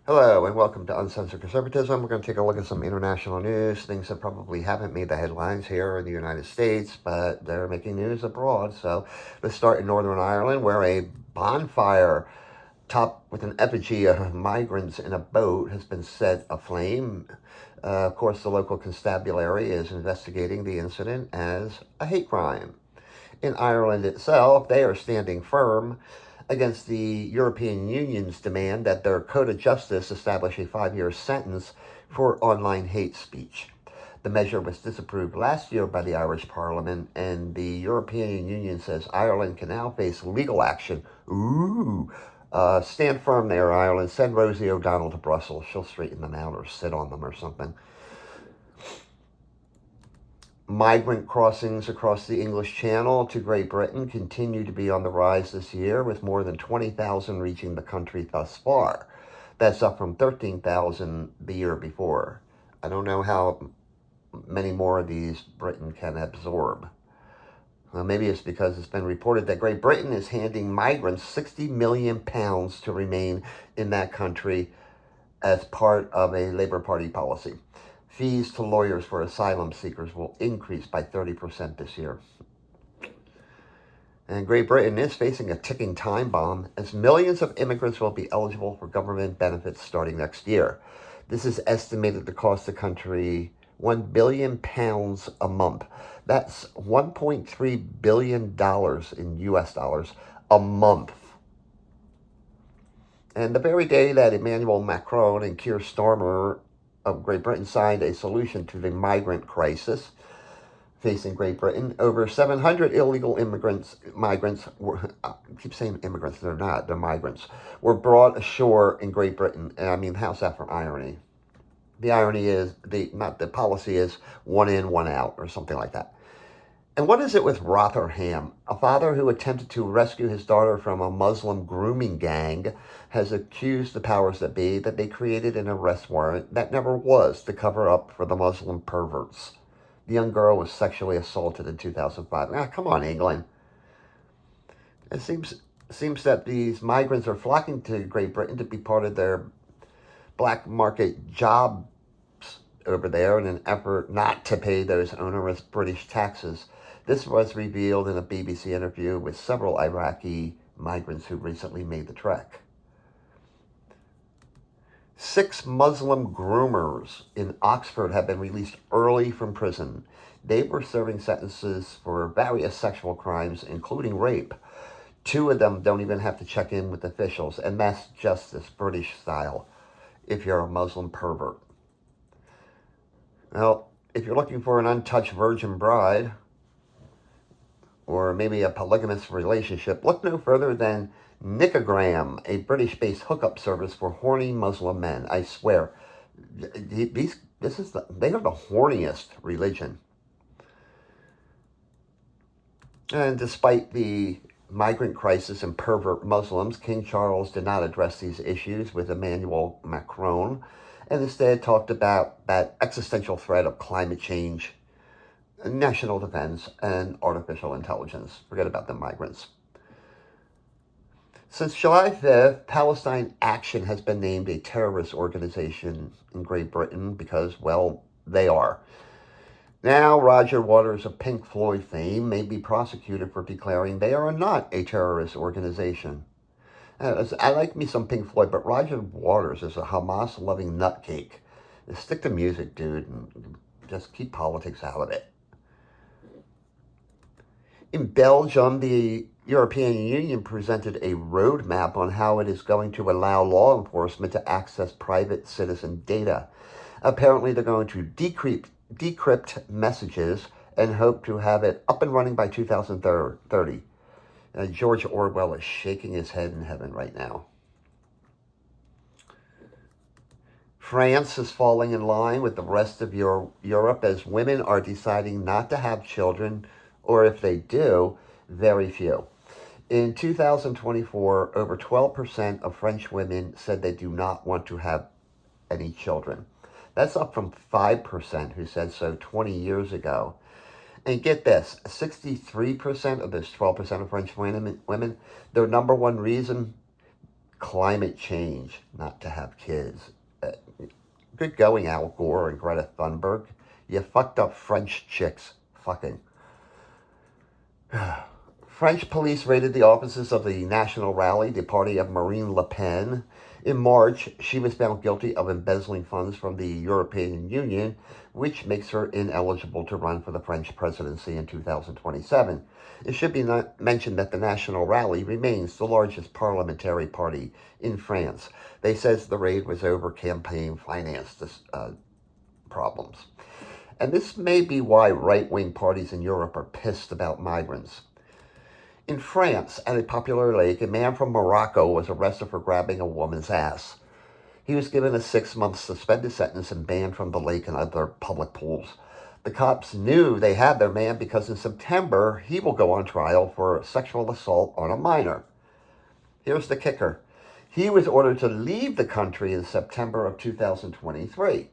Hello and welcome to Uncensored Conservatism. We're going to take a look at some international news, things that probably haven't made the headlines here in the United States, but they're making news abroad. So let's start in Northern Ireland, where a bonfire topped with an effigy of migrants in a boat has been set aflame. Of course, the local constabulary is investigating the incident as a hate crime. In Ireland itself, they are standing firm against the European Union's demand that their Code of Justice establish a 5-year sentence for online hate speech. The measure was disapproved last year by the Irish Parliament, and the European Union says Ireland can now face legal action. Ooh. Stand firm there, Ireland. Send Rosie O'Donnell to Brussels. She'll straighten them out or sit on them or something. Migrant crossings across the English Channel to Great Britain continue to be on the rise this year, with more than 20,000 reaching the country thus far. That's up from 13,000 the year before. I don't know how many more of these Britain can absorb. Well, maybe it's because it's been reported that Great Britain is handing migrants £60 million to remain in that country as part of a Labour Party policy. Fees to lawyers for asylum seekers will increase by 30% this year. And Great Britain is facing a ticking time bomb, as millions of immigrants will be eligible for government benefits starting next year. This is estimated to cost the country £1 billion a month. That's $1.3 billion in US dollars a month. And the very day that Emmanuel Macron and Keir Starmer of Great Britain signed a solution to the migrant crisis facing Great Britain, over 700 illegal migrants were, I keep saying immigrants, they're not, they're migrants, were brought ashore in Great Britain. And I mean, how's that for irony? The irony is, the policy is one in, one out, or something like that. And what is it with Rotherham? A father who attempted to rescue his daughter from a Muslim grooming gang has accused the powers that be that they created an arrest warrant that never was to cover up for the Muslim perverts. The young girl was sexually assaulted in 2005. Come on, England. It seems that these migrants are flocking to Great Britain to be part of their black market jobs over there in an effort not to pay those onerous British taxes. This was revealed in a BBC interview with several Iraqi migrants who recently made the trek. 6 Muslim groomers in Oxford have been released early from prison. They were serving sentences for various sexual crimes, including rape. 2 of them don't even have to check in with officials, and that's justice, British style, if you're a Muslim pervert. Well, if you're looking for an untouched virgin bride, or maybe a polygamous relationship, look no further than Nicogram, a British-based hookup service for horny Muslim men. I swear, they are the horniest religion. And despite the migrant crisis and pervert Muslims, King Charles did not address these issues with Emmanuel Macron, and instead talked about that existential threat of climate change, national defense, and artificial intelligence. Forget about the migrants. Since July 5th, Palestine Action has been named a terrorist organization in Great Britain because, well, they are. Now, Roger Waters of Pink Floyd fame may be prosecuted for declaring they are not a terrorist organization. I like me some Pink Floyd, but Roger Waters is a Hamas-loving nutcake. Stick to music, dude, and just keep politics out of it. In Belgium, the European Union presented a roadmap on how it is going to allow law enforcement to access private citizen data. Apparently, they're going to decrypt messages and hope to have it up and running by 2030. George Orwell is shaking his head in heaven right now. France is falling in line with the rest of Europe as women are deciding not to have children, or if they do, very few. In 2024, over 12% of French women said they do not want to have any children. That's up from 5% who said so 20 years ago. And get this, 63% of those 12% of French women, their number one reason climate change not to have kids. Good going, Al Gore and Greta Thunberg. You fucked up French chicks fucking. French police raided the offices of the National Rally, the party of Marine Le Pen. In March, she was found guilty of embezzling funds from the European Union, which makes her ineligible to run for the French presidency in 2027. It should be mentioned that the National Rally remains the largest parliamentary party in France. They says the raid was over campaign finance problems. And this may be why right-wing parties in Europe are pissed about migrants. In France, at a popular lake, a man from Morocco was arrested for grabbing a woman's ass. He was given a 6-month suspended sentence and banned from the lake and other public pools. The cops knew they had their man because in September, he will go on trial for sexual assault on a minor. Here's the kicker. He was ordered to leave the country in September of 2023.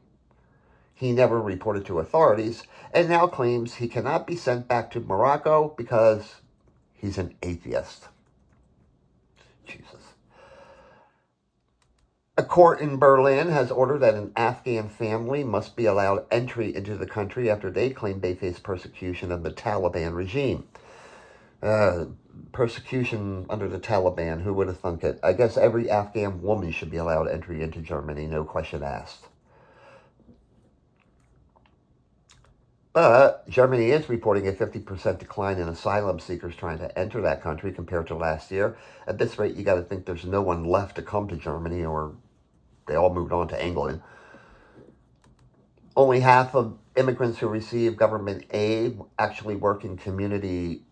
He never reported to authorities and now claims he cannot be sent back to Morocco because he's an atheist. Jesus. A court in Berlin has ordered that an Afghan family must be allowed entry into the country after they claim they face persecution of the Taliban regime. Persecution under the Taliban, who would have thunk it? I guess every Afghan woman should be allowed entry into Germany, no question asked. But Germany is reporting a 50% decline in asylum seekers trying to enter that country compared to last year. At this rate, you got to think there's no one left to come to Germany, or they all moved on to England. Only half of immigrants who receive government aid actually work in community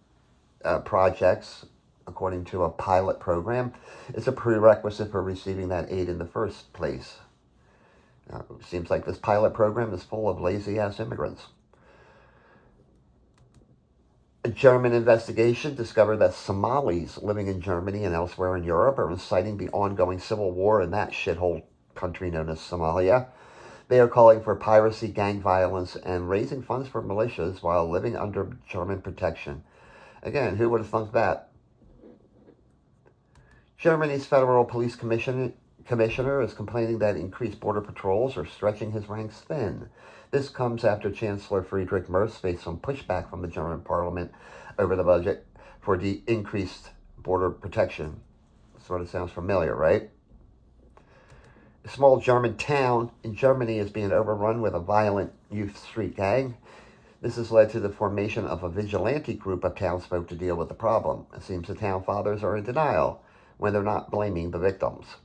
projects, according to a pilot program. It's a prerequisite for receiving that aid in the first place. It seems like this pilot program is full of lazy-ass immigrants. A German investigation discovered that Somalis living in Germany and elsewhere in Europe are inciting the ongoing civil war in that shithole country known as Somalia. They are calling for piracy, gang violence, and raising funds for militias while living under German protection. Again, who would have thunk that? Germany's Federal Police Commissioner is complaining that increased border patrols are stretching his ranks thin. This comes after Chancellor Friedrich Merz faced some pushback from the German parliament over the budget for the increased border protection. Sort of sounds familiar, right? A small German town in Germany is being overrun with a violent youth street gang. This has led to the formation of a vigilante group of townsfolk to deal with the problem. It seems the town fathers are in denial when they're not blaming the victims.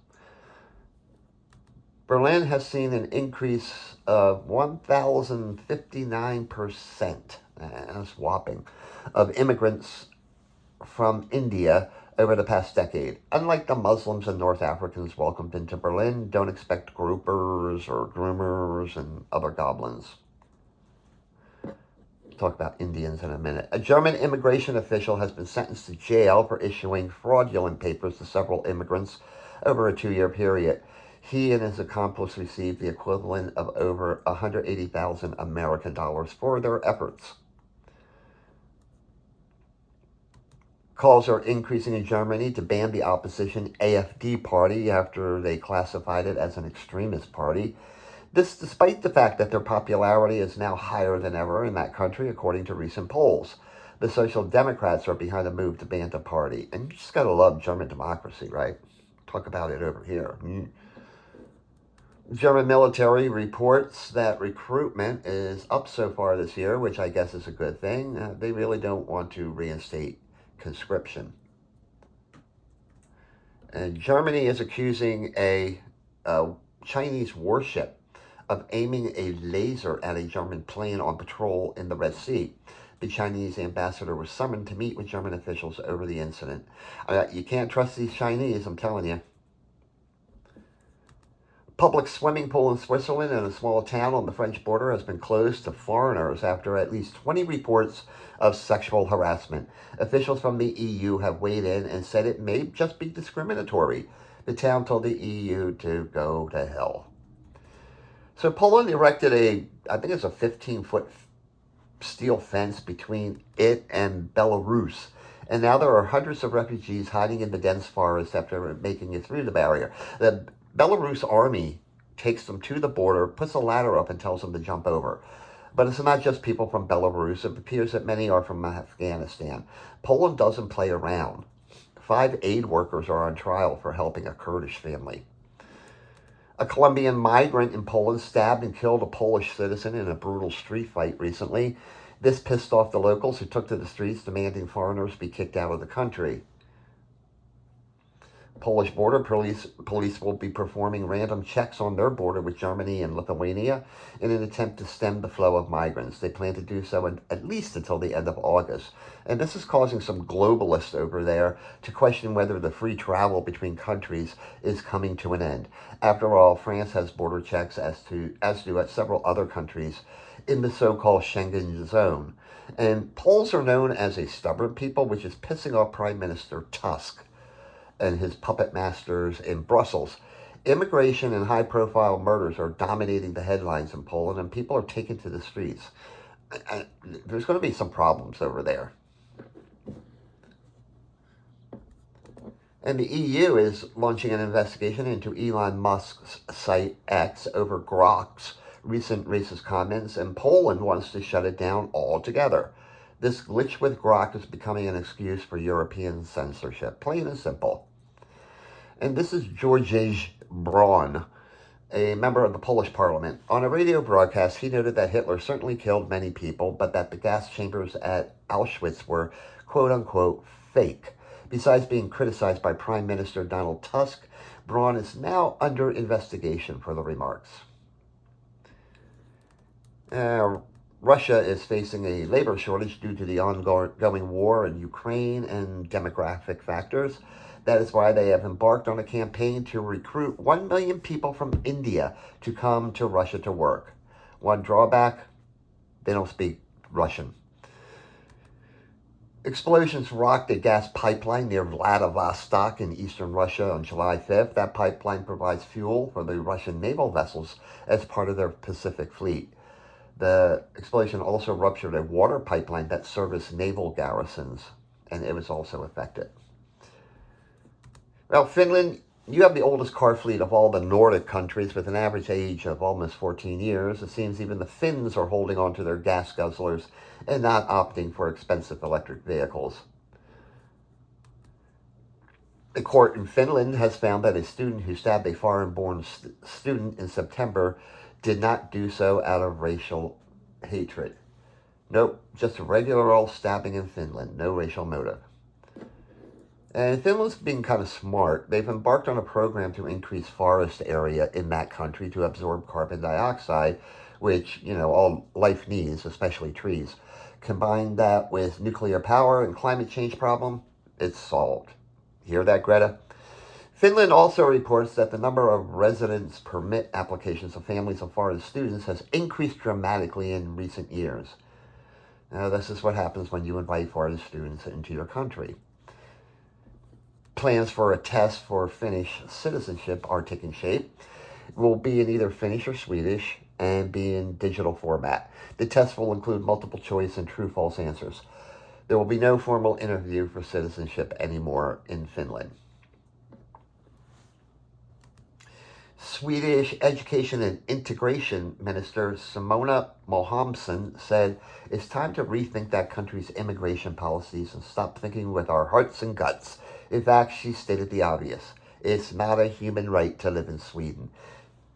Berlin has seen an increase of 1,059%, that's whopping, of immigrants from India over the past decade. Unlike the Muslims and North Africans welcomed into Berlin, don't expect groupers or groomers and other goblins. Talk about Indians in a minute. A German immigration official has been sentenced to jail for issuing fraudulent papers to several immigrants over a 2-year period. He and his accomplice received the equivalent of over 180,000 American dollars for their efforts. Calls are increasing in Germany to ban the opposition AfD party after they classified it as an extremist party. This despite the fact that their popularity is now higher than ever in that country, according to recent polls. The Social Democrats are behind a move to ban the party. And you just gotta love German democracy, right? Talk about it over here. German military reports that recruitment is up so far this year, which I guess is a good thing. They really don't want to reinstate conscription. And Germany is accusing a Chinese warship of aiming a laser at a German plane on patrol in the Red Sea. The Chinese ambassador was summoned to meet with German officials over the incident. You can't trust these Chinese, I'm telling you. Public swimming pool in Switzerland in a small town on the French border has been closed to foreigners after at least 20 reports of sexual harassment. Officials from the EU have weighed in and said it may just be discriminatory. The town told the EU to go to hell. So Poland erected I think it's a 15-foot steel fence between it and Belarus And now there are hundreds of refugees hiding in the dense forest after making it through the barrier. The Belarus army takes them to the border, puts a ladder up, and tells them to jump over. But it's not just people from Belarus. It appears that many are from Afghanistan. Poland doesn't play around. 5 aid workers are on trial for helping a Kurdish family. A Colombian migrant in Poland stabbed and killed a Polish citizen in a brutal street fight recently. This pissed off the locals, who took to the streets demanding foreigners be kicked out of the country. Polish border police will be performing random checks on their border with Germany and Lithuania in an attempt to stem the flow of migrants. They plan to do so at least until the end of August. And this is causing some globalists over there to question whether the free travel between countries is coming to an end. After all, France has border checks, as do several other countries in the so-called Schengen zone. And Poles are known as a stubborn people, which is pissing off Prime Minister Tusk and his puppet masters in Brussels. Immigration and high-profile murders are dominating the headlines in Poland, and people are taken to the streets. There's going to be some problems over there. And the EU is launching an investigation into Elon Musk's site X over Grok's recent racist comments, and Poland wants to shut it down altogether. This glitch with Grok is becoming an excuse for European censorship, plain and simple. And this is Georges Braun, a member of the Polish parliament. On a radio broadcast, he noted that Hitler certainly killed many people, but that the gas chambers at Auschwitz were quote-unquote fake. Besides being criticized by Prime Minister Donald Tusk, Braun is now under investigation for the remarks. Russia is facing a labor shortage due to the ongoing war in Ukraine and demographic factors. That is why they have embarked on a campaign to recruit 1 million people from India to come to Russia to work. One drawback, they don't speak Russian. Explosions rocked a gas pipeline near Vladivostok in eastern Russia on July 5th. That pipeline provides fuel for the Russian naval vessels as part of their Pacific Fleet. The explosion also ruptured a water pipeline that serviced naval garrisons, and it was also affected. Well, Finland, you have the oldest car fleet of all the Nordic countries with an average age of almost 14 years. It seems even the Finns are holding on to their gas guzzlers and not opting for expensive electric vehicles. A court in Finland has found that a student who stabbed a foreign-born student in September did not do so out of racial hatred. Nope, just a regular old stabbing in Finland, no racial motive. And Finland's being kind of smart. They've embarked on a program to increase forest area in that country to absorb carbon dioxide, which, all life needs, especially trees. Combine that with nuclear power and climate change problem, it's solved. Hear that, Greta? Finland also reports that the number of residence permit applications of families of foreign students has increased dramatically in recent years. Now, this is what happens when you invite foreign students into your country. Plans for a test for Finnish citizenship are taking shape. It will be in either Finnish or Swedish and be in digital format. The test will include multiple choice and true-false answers. There will be no formal interview for citizenship anymore in Finland. Swedish Education and Integration Minister Simona Mohamsson said it's time to rethink that country's immigration policies and stop thinking with our hearts and guts. In fact, she stated the obvious. It's not a human right to live in Sweden.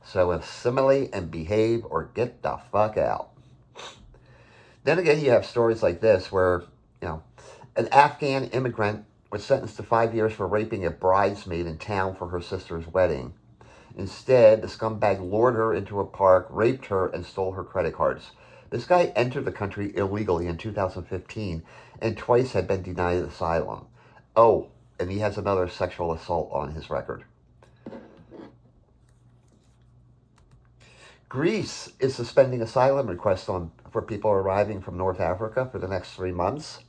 So assimilate and behave or get the fuck out. Then again, you have stories like this where, an Afghan immigrant was sentenced to 5 years for raping a bridesmaid in town for her sister's wedding. Instead, the scumbag lured her into a park, raped her, and stole her credit cards. This guy entered the country illegally in 2015 and twice had been denied asylum. Oh, and he has another sexual assault on his record. Greece is suspending asylum requests for people arriving from North Africa for the next 3 months.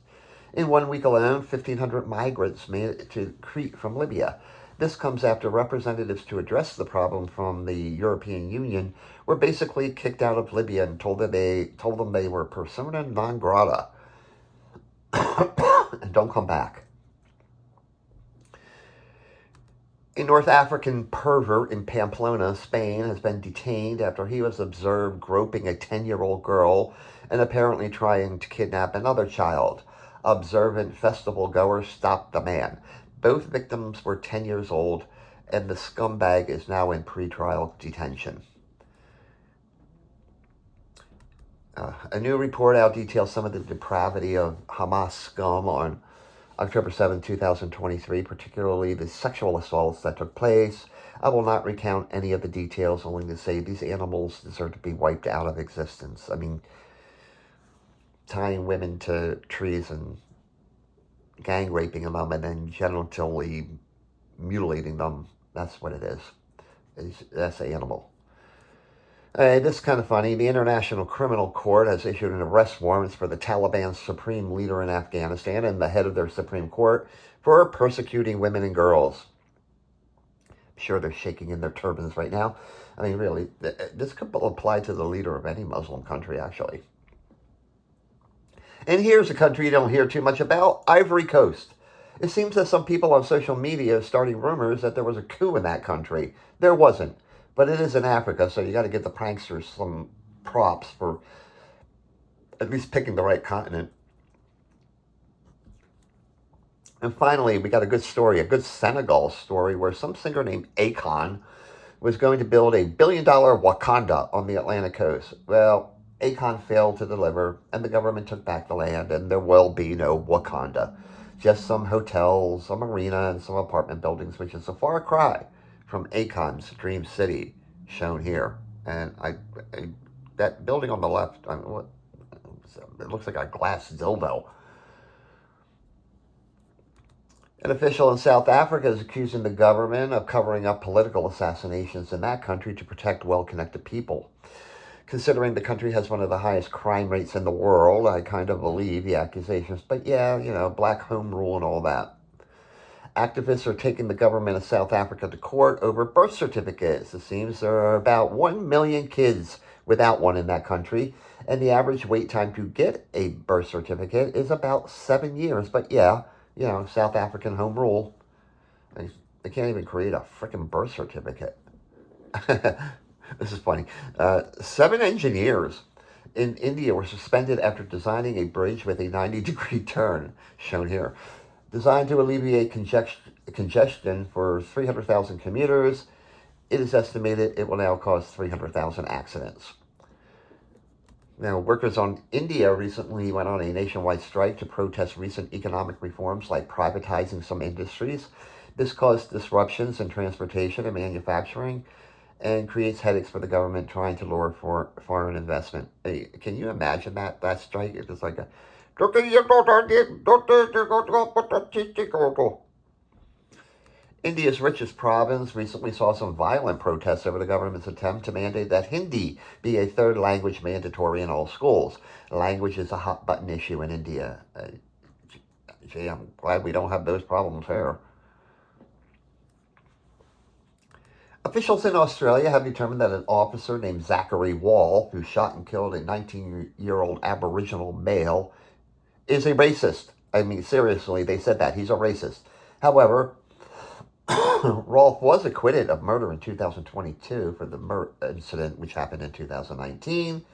In 1 week alone, 1,500 migrants made it to Crete from Libya. This comes after representatives to address the problem from the European Union were basically kicked out of Libya and told them they were persona non grata. and don't come back. A North African pervert in Pamplona, Spain, has been detained after he was observed groping a 10-year-old girl and apparently trying to kidnap another child. Observant festival goers stopped the man. Both victims were 10 years old, and the scumbag is now in pretrial detention. A new report out details some of the depravity of Hamas scum on October 7, 2023, particularly the sexual assaults that took place. I will not recount any of the details, only to say these animals deserve to be wiped out of existence. I mean, tying women to trees and gang raping them and then genitally mutilating them, that's what it is. That's an animal. This is kind of funny. The International Criminal Court has issued an arrest warrant for the Taliban's supreme leader in Afghanistan and the head of their Supreme Court for persecuting women and girls. I'm sure they're shaking in their turbans right now. I mean, really, this could apply to the leader of any Muslim country, actually. And here's a country you don't hear too much about, Ivory Coast. It seems that some people on social media are starting rumors that there was a coup in that country. There wasn't. But it is in Africa, so you got to give the pranksters some props for at least picking the right continent. And finally, we got a good story, a good Senegal story, where some singer named Akon was going to build a $1 billion Wakanda on the Atlantic coast. Well, Akon failed to deliver, and the government took back the land, and there will be no Wakanda. Just some hotels, a marina, and some apartment buildings, which is a far cry from Akon's Dream City, shown here. And that building on the left, it looks like a glass dildo. An official in South Africa is accusing the government of covering up political assassinations in that country to protect well-connected people. Considering the country has one of the highest crime rates in the world, I kind of believe the accusations. But yeah, black home rule and all that. Activists are taking the government of South Africa to court over birth certificates. It seems there are about 1 million kids without one in that country, and the average wait time to get a birth certificate is about 7 years. But yeah, South African home rule. They can't even create a freaking birth certificate. This is funny. 7 engineers in India were suspended after designing a bridge with a 90-degree turn, shown here. Designed to alleviate congestion for 300,000 commuters, it is estimated it will now cause 300,000 accidents. Now, workers in India recently went on a nationwide strike to protest recent economic reforms like privatizing some industries. This caused disruptions in transportation and manufacturing and creates headaches for the government trying to lure foreign investment. Hey, can you imagine that strike? It was like a... India's richest province recently saw some violent protests over the government's attempt to mandate that Hindi be a third language mandatory in all schools. Language is a hot-button issue in India. Gee, I'm glad we don't have those problems here. Officials in Australia have determined that an officer named Zachary Wall, who shot and killed a 19-year-old Aboriginal male, is a racist. I mean, seriously, they said that. He's a racist. However, Rolfe was acquitted of murder in 2022 for the incident which happened in 2019.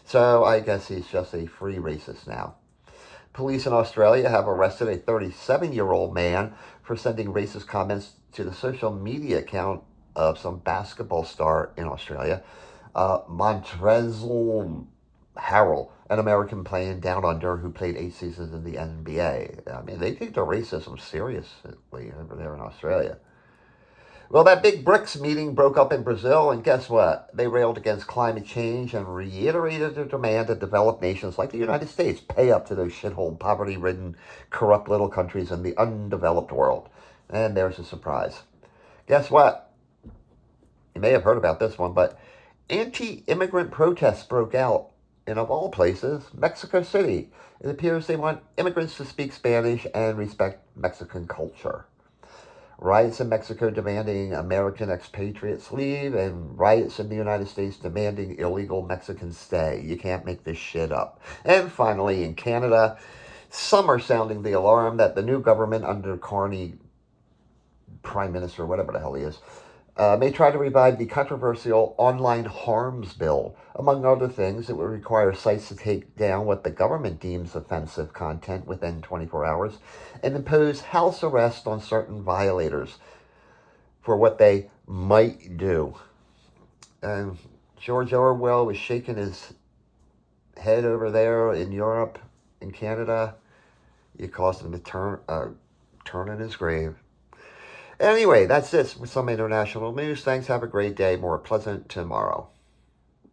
So I guess he's just a free racist now. Police in Australia have arrested a 37-year-old man for sending racist comments to the social media account of some basketball star in Australia, Montrezl Harrell, an American playing down under who played 8 seasons in the NBA. I mean, they take their racism seriously over there in Australia. Well, that big BRICS meeting broke up in Brazil, and guess what? They railed against climate change and reiterated their demand that developed nations like the United States pay up to those shithole, poverty-ridden, corrupt little countries in the undeveloped world. And there's a surprise. Guess what? You may have heard about this one, but anti-immigrant protests broke out in, of all places, Mexico City. It appears they want immigrants to speak Spanish and respect Mexican culture. Riots in Mexico demanding American expatriates leave, and riots in the United States demanding illegal Mexicans stay. You can't make this shit up. And finally, in Canada, Some are sounding the alarm that the new government under Carney, Prime Minister, whatever the hell he is, may try to revive the controversial online harms bill. Among other things, it would require sites to take down what the government deems offensive content within 24 hours and impose house arrest on certain violators for what they might do. And George Orwell was shaking his head over there in Europe, in Canada. It caused him to turn in his grave. Anyway, that's this with some international news. Thanks. Have a great day. More pleasant tomorrow.